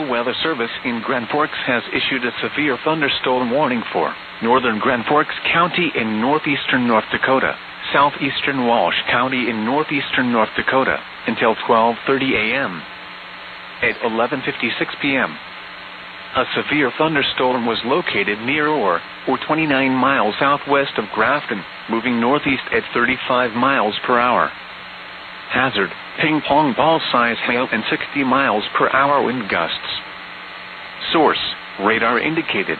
National Weather Service in Grand Forks has issued a severe thunderstorm warning for northern Grand Forks County in northeastern North Dakota, southeastern Walsh County in northeastern North Dakota, until 12:30 a.m. At 11:56 p.m., a severe thunderstorm was located near or 29 miles southwest of Grafton, moving northeast at 35 miles per hour. Hazard, ping pong ball size hail and 60 miles per hour wind gusts. Source, radar indicated.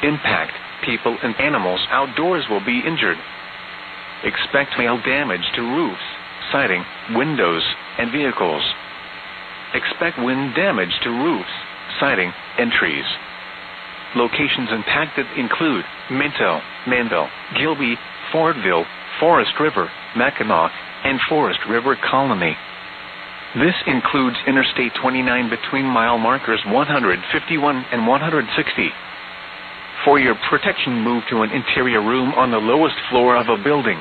Impact, people and animals outdoors will be injured. Expect hail damage to roofs, siding, windows, and vehicles. Expect wind damage to roofs, siding, and trees. Locations impacted include Minto, Manville, Gilby, Fordville, Forest River, Mackinac, and Forest River Colony. This includes Interstate 29 between mile markers 151 and 160. For your protection, move to an interior room on the lowest floor of a building.